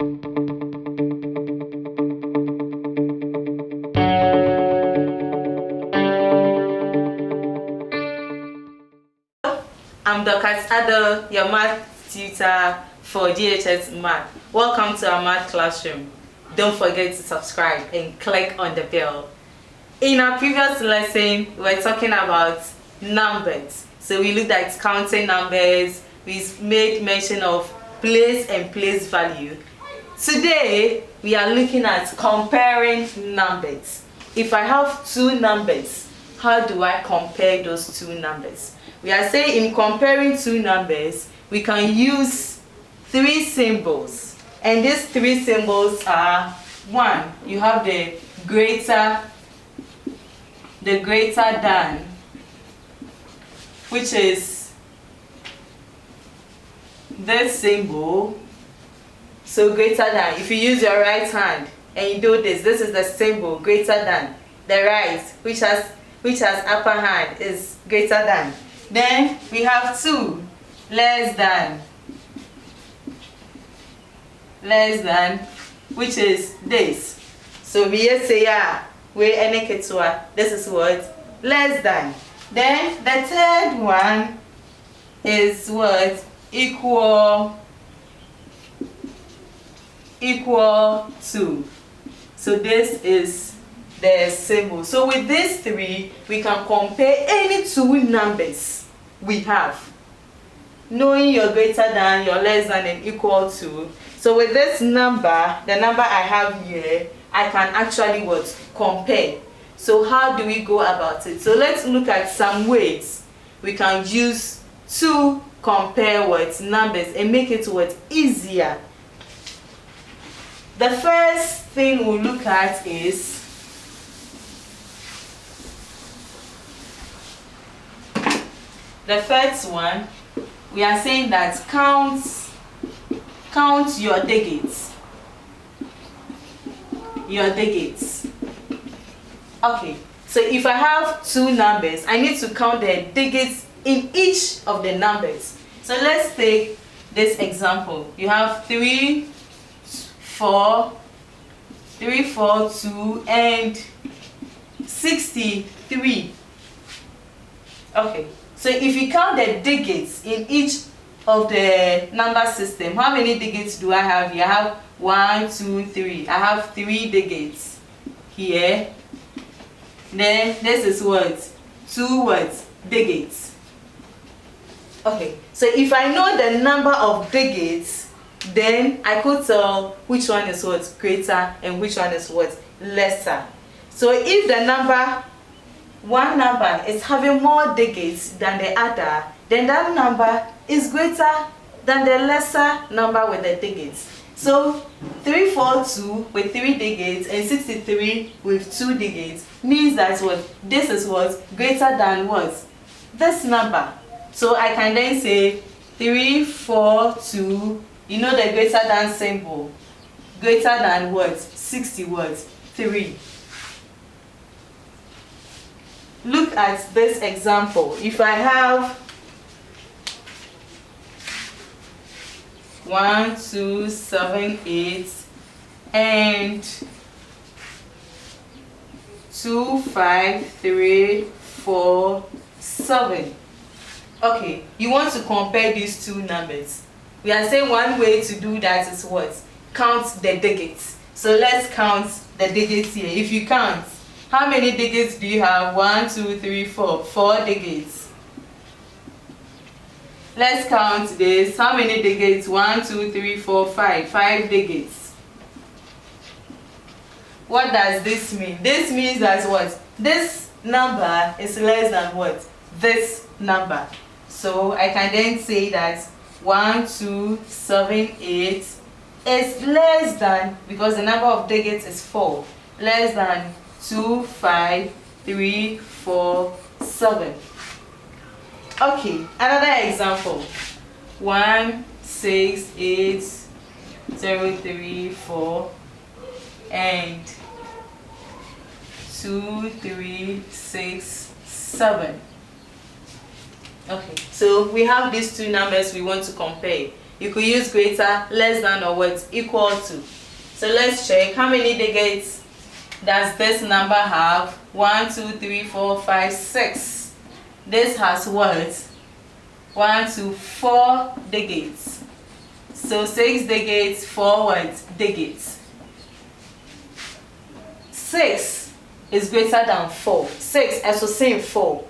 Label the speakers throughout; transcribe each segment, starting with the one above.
Speaker 1: I'm Dr. Ado, your math tutor for JHS Math. Welcome to our math classroom. Don't forget to subscribe and click on the bell. In our previous lesson, we were talking about numbers. So we looked at counting numbers, we made mention of place and place value. Today, we are looking at comparing numbers. If I have two numbers, how do I compare those two numbers? We are saying in comparing two numbers, we can use three symbols. And these three symbols are: one, you have the greater than, which is this symbol. So greater than, if you use your right hand and you do this is the symbol greater than. The right, which has upper hand, is greater than. Then we have two, less than, which is this. So we say this is what? Less than. Then the third one is what? Equal to. So this is the symbol. So with these three, we can compare any two numbers we have, knowing your greater than, your less than, and equal to. So with this number, the number I have here, I can actually what? Compare. So how do we go about it? So let's look at some ways we can use to compare what? Numbers and make it what? Easier. The first thing we'll look at is the first one. We are saying that count your digits. Okay, so if I have two numbers, I need to count the digits in each of the numbers. So let's take this example. You have 3, 4, 2, and 63. Okay. So if you count the digits in each of the number system, how many digits do I have here? I have 1, 2, 3. I have 3 digits here. Then this is what? 2 what? Digits. Okay. So if I know the number of digits, then I could tell which one is what? Greater and which one is what? Lesser. So if the one number is having more digits than the other, then that number is greater than the lesser number with the digits. So 342 with 3 digits and 63 with 2 digits means that what? This is what? Greater than what? This number. So I can then say 342, you know the greater than symbol. Greater than what? 60 what? 3. Look at this example. If I have 1, 2, 7, 8 and 2, 5, 3, 4, 7. Okay, you want to compare these two numbers. We are saying one way to do that is what? Count the digits. So let's count the digits here. If you count, how many digits do you have? 1, 2, 3, 4. 4 digits. Let's count this. How many digits? 1, 2, 3, 4, 5. 5 digits. What does this mean? This means that what? This number is less than what? This number. So I can then say that 1, 2, 7, 8 is less than, because the number of digits is 4, less than 2, 5, 3, 4, 7. Okay, another example. 1, 6, 8, 0, 3, 4, and 2, 3, 6, 7. Okay, so we have these two numbers we want to compare. You could use greater, less than, or what, equal to. So let's check how many digits does this number have. 1, 2, 3, 4, 5, 6. This has what? 1, 2, 4 digits. So 6 digits, 4 what? Digits. 6 is greater than 4. 6 also same 4.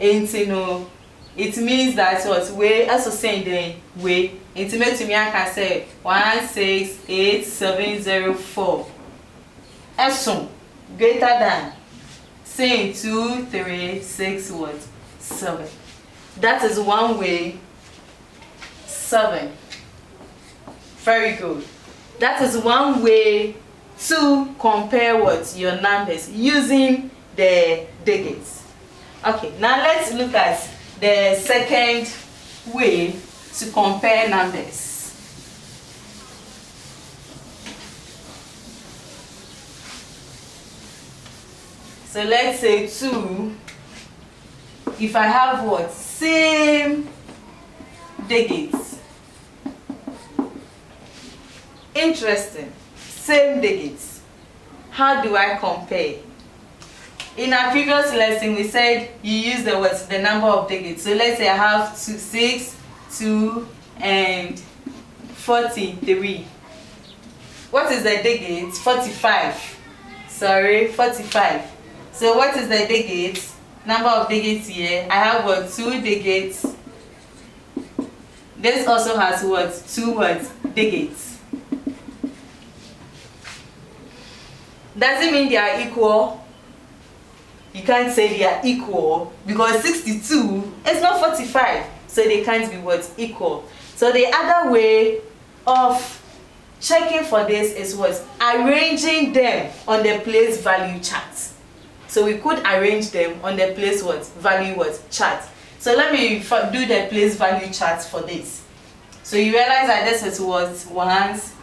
Speaker 1: And you know, it means that what way also saying the way. It means to me I can say 1, 6, 8, 7, 0, 4. Also greater than saying 2, 3, 6 what? 7. That is one way. 7. Very good. That is one way to compare what your numbers using the digits. Okay, now let's look at the second way to compare numbers. So let's say 2. If I have what? Same digits. Interesting. Same digits. How do I compare? In our previous lesson, we said you use the what? The number of digits. So let's say I have 6, 2, and 43. What is the digits? 45. Sorry, 45. So what is the digits? Number of digits here. I have what? 2 digits. This also has what? 2 what? Digits. Does it mean they are equal? You can't say they are equal because 62 is not 45. So they can't be what? Equal. So the other way of checking for this is what? Arranging them on the place value chart. So we could arrange them on the place what? Value what? Chart. So let me do the place value chart for this. So you realize that this is what? Ones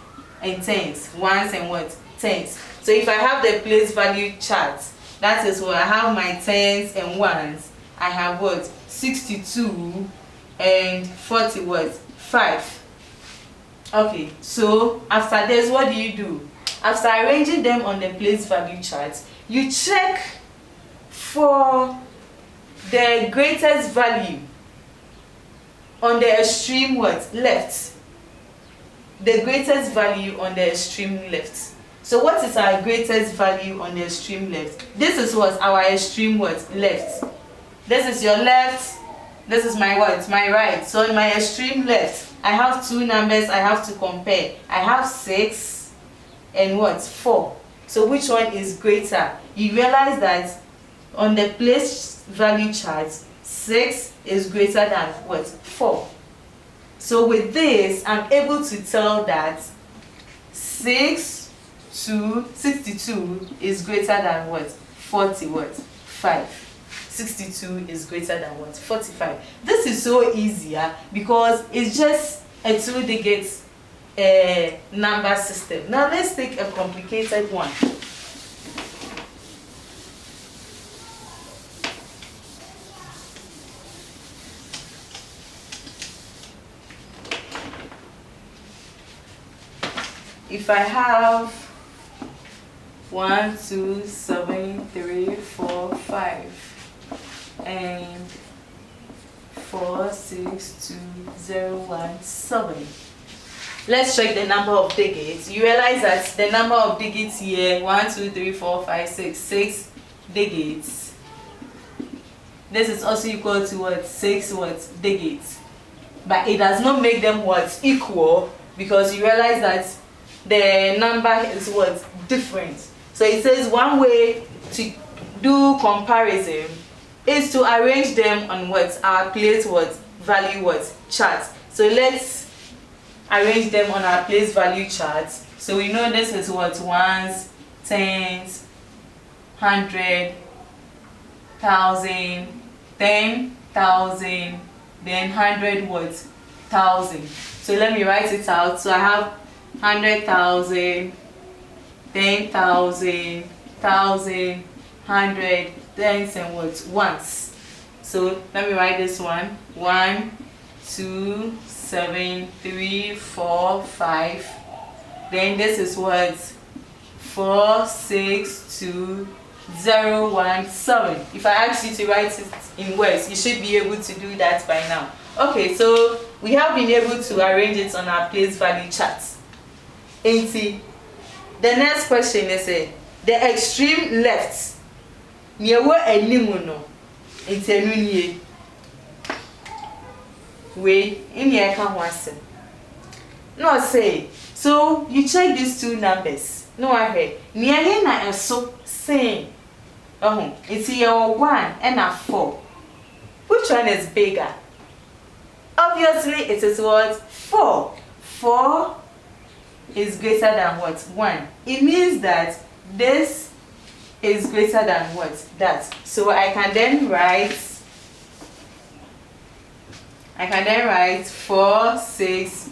Speaker 1: and tens. Ones and what? Tens. So if I have the place value chart, that is what I have my tens and ones. I have what? 62 and 40 what? 5. Okay, so after this, what do? After arranging them on the place value chart, you check for the greatest value on the extreme what? Left. The greatest value on the extreme left. So what is our greatest value on the extreme left? This is what? Our extreme what? Left. This is your left. This is my what? My right. So in my extreme left, I have 2 numbers I have to compare. I have 6 and what? 4. So which one is greater? You realize that on the place value chart, 6 is greater than what? 4. So with this, I'm able to tell that 62 is greater than what? 40 what? 5. 62 is greater than what? 45. This is so easier because it's just a 2-digit number system. Now let's take a complicated one. If I have 1, 2, 7, 3, 4, 5 and 4, 6, 2, 0, 1, 7. Let's check the number of digits. You realize that the number of digits here, 1, 2, 3, 4, 5, 6, 6 digits. This is also equal to what? 6 what? Digits. But it does not make them what? Equal, because you realize that the number is what? Different. So it says one way to do comparison is to arrange them on what? Our place what? Value what? Chart. So let's arrange them on our place value chart. So we know this is what? Ones, tens, 100, 1,000, 10,000, then 100 what? 1,000. So let me write it out. So I have 100,000, 10,000, 1,000, 100, tens and what? Ones. So let me write this one. 1, 2, 7 3 4 5. Then this is what? 4 6 2 0 1 7. If I ask you to write it in words, you should be able to do that by now. Okay, so we have been able to arrange it on our place value chart. 80. The next question is the extreme left. Near what animal? It's a new way in here can once. No say. So you check these two numbers. No I heard. Near here na so saying. It's here 1 and a 4. Which one is bigger? Obviously it is what? 4. 4 is greater than what? 1. It means that this is greater than what? That. So I can then write 4 6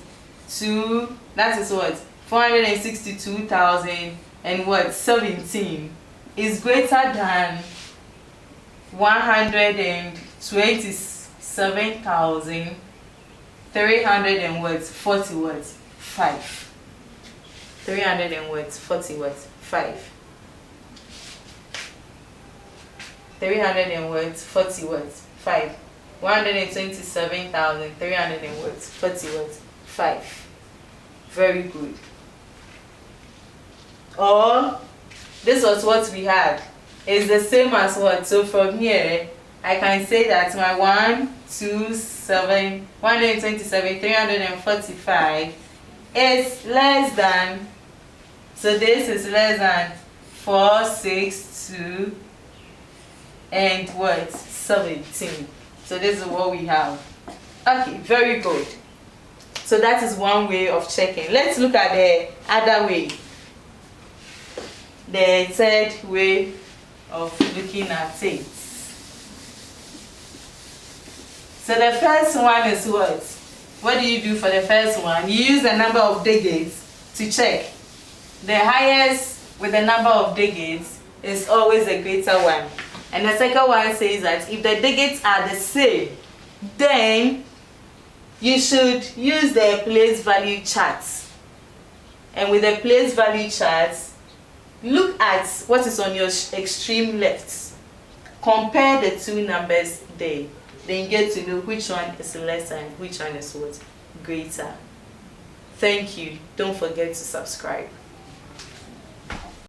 Speaker 1: 2, that is what? 462,000 and what? 17 is greater than 127,300 and what? 40 what? 5. 300 and what? 40 what? 5. 300 and what? 40 what? 5. 127,300 and what? 40 what? 5. Very good. Or this was what we had. It's the same as what? So from here I can say that my 127,345 is less than, so this is less than 462 and what? 17. So this is what we have. Okay, very good. So that is one way of checking. Let's look at the other way. The third way of looking at it. So the first one is what? What do you do for the first one? You use the number of digits to check. The highest with the number of digits is always a greater one. And the second one says that if the digits are the same, then you should use the place value chart. And with the place value chart, look at what is on your extreme left. Compare the two numbers there. Then you get to know which one is less and which one is what? Greater. Thank you. Don't forget to subscribe.